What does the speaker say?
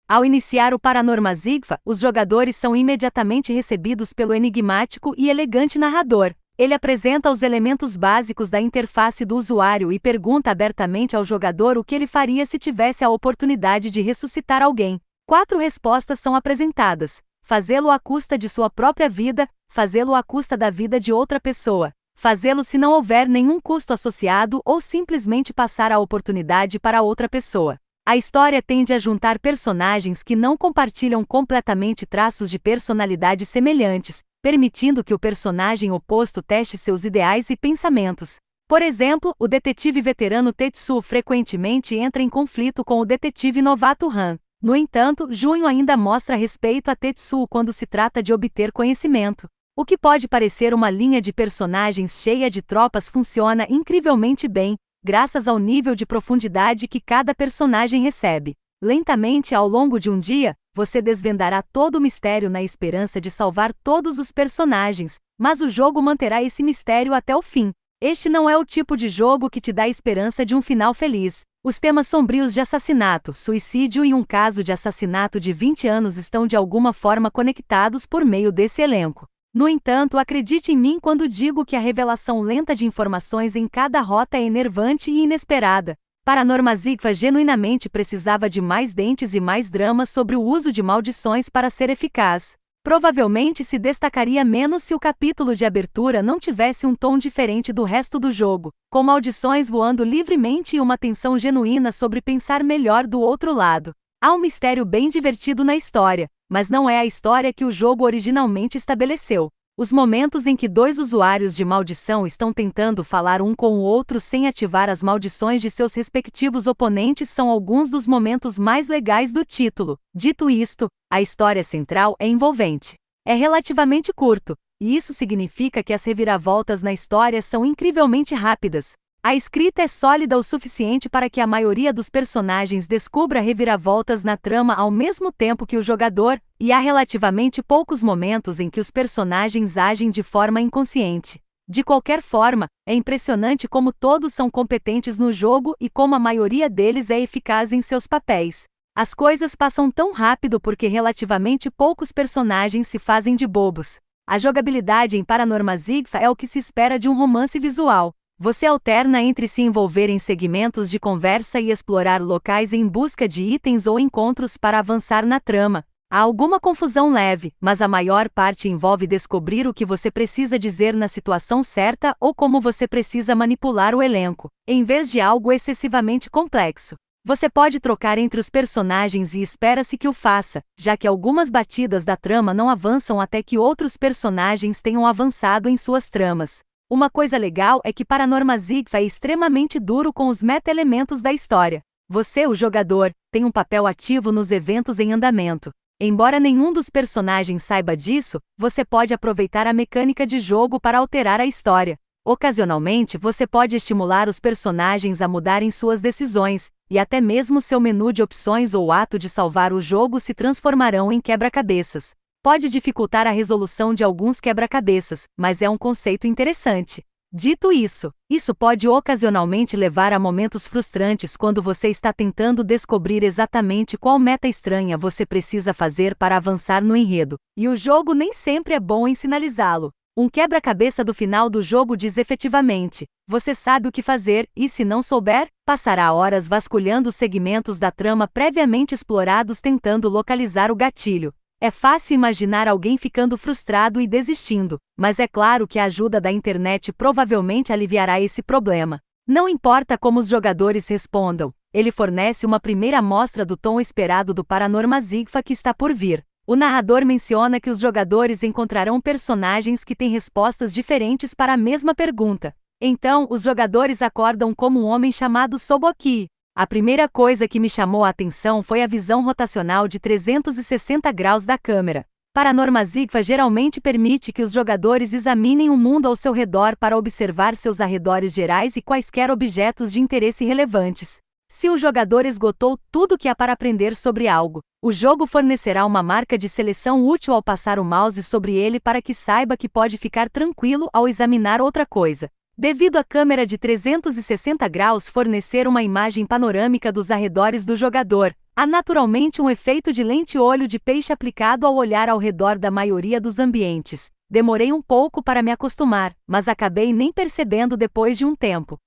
Ao iniciar o Paranormazigfa, os jogadores são imediatamente recebidos pelo enigmático e elegante narrador. Ele apresenta os elementos básicos da interface do usuário e pergunta abertamente ao jogador o que ele faria se tivesse a oportunidade de ressuscitar alguém. 4 respostas são apresentadas: fazê-lo à custa de sua própria vida, fazê-lo à custa da vida de outra pessoa, fazê-lo se não houver nenhum custo associado ou simplesmente passar a oportunidade para outra pessoa. A história tende a juntar personagens que não compartilham completamente traços de personalidade semelhantes, permitindo que o personagem oposto teste seus ideais e pensamentos. Por exemplo, o detetive veterano Tetsu frequentemente entra em conflito com o detetive novato Han. No entanto, Junho ainda mostra respeito a Tetsu quando se trata de obter conhecimento. O que pode parecer uma linha de personagens cheia de tropas funciona incrivelmente bem, graças ao nível de profundidade que cada personagem recebe. Lentamente, ao longo de um dia, você desvendará todo o mistério na esperança de salvar todos os personagens, mas o jogo manterá esse mistério até o fim. Este não é o tipo de jogo que te dá esperança de um final feliz. Os temas sombrios de assassinato, suicídio e um caso de assassinato de 20 anos estão de alguma forma conectados por meio desse elenco. No entanto, acredite em mim quando digo que a revelação lenta de informações em cada rota é enervante e inesperada. Paranormazigfa genuinamente precisava de mais dentes e mais dramas sobre o uso de maldições para ser eficaz. Provavelmente se destacaria menos se o capítulo de abertura não tivesse um tom diferente do resto do jogo, com maldições voando livremente e uma tensão genuína sobre pensar melhor do outro lado. Há um mistério bem divertido na história, mas não é a história que o jogo originalmente estabeleceu. Os momentos em que 2 usuários de maldição estão tentando falar um com o outro sem ativar as maldições de seus respectivos oponentes são alguns dos momentos mais legais do título. Dito isto, a história central é envolvente. É relativamente curto, e isso significa que as reviravoltas na história são incrivelmente rápidas. A escrita é sólida o suficiente para que a maioria dos personagens descubra reviravoltas na trama ao mesmo tempo que o jogador, e há relativamente poucos momentos em que os personagens agem de forma inconsciente. De qualquer forma, é impressionante como todos são competentes no jogo e como a maioria deles é eficaz em seus papéis. As coisas passam tão rápido porque relativamente poucos personagens se fazem de bobos. A jogabilidade em Paranormazigfa é o que se espera de um romance visual. Você alterna entre se envolver em segmentos de conversa e explorar locais em busca de itens ou encontros para avançar na trama. Há alguma confusão leve, mas a maior parte envolve descobrir o que você precisa dizer na situação certa ou como você precisa manipular o elenco, em vez de algo excessivamente complexo. Você pode trocar entre os personagens e espera-se que o faça, já que algumas batidas da trama não avançam até que outros personagens tenham avançado em suas tramas. Uma coisa legal é que Paranormazigfa é extremamente duro com os meta-elementos da história. Você, o jogador, tem um papel ativo nos eventos em andamento. Embora nenhum dos personagens saiba disso, você pode aproveitar a mecânica de jogo para alterar a história. Ocasionalmente, você pode estimular os personagens a mudarem suas decisões, e até mesmo seu menu de opções ou o ato de salvar o jogo se transformarão em quebra-cabeças. Pode dificultar a resolução de alguns quebra-cabeças, mas é um conceito interessante. Dito isso, isso pode ocasionalmente levar a momentos frustrantes quando você está tentando descobrir exatamente qual meta estranha você precisa fazer para avançar no enredo, e o jogo nem sempre é bom em sinalizá-lo. Um quebra-cabeça do final do jogo diz efetivamente: você sabe o que fazer, e se não souber, passará horas vasculhando os segmentos da trama previamente explorados tentando localizar o gatilho. É fácil imaginar alguém ficando frustrado e desistindo, mas é claro que a ajuda da internet provavelmente aliviará esse problema. Não importa como os jogadores respondam, ele fornece uma primeira amostra do tom esperado do Paranormazigfa que está por vir. O narrador menciona que os jogadores encontrarão personagens que têm respostas diferentes para a mesma pergunta. Então, os jogadores acordam como um homem chamado Soboki. A primeira coisa que me chamou a atenção foi a visão rotacional de 360 graus da câmera. Paranormazigfa geralmente permite que os jogadores examinem o mundo ao seu redor para observar seus arredores gerais e quaisquer objetos de interesse relevantes. Se o jogador esgotou tudo que há para aprender sobre algo, o jogo fornecerá uma marca de seleção útil ao passar o mouse sobre ele para que saiba que pode ficar tranquilo ao examinar outra coisa. Devido à câmera de 360 graus fornecer uma imagem panorâmica dos arredores do jogador, Há naturalmente um efeito de lente-olho de peixe aplicado ao olhar ao redor da maioria dos ambientes. Demorei um pouco para me acostumar, mas acabei nem percebendo depois de um tempo.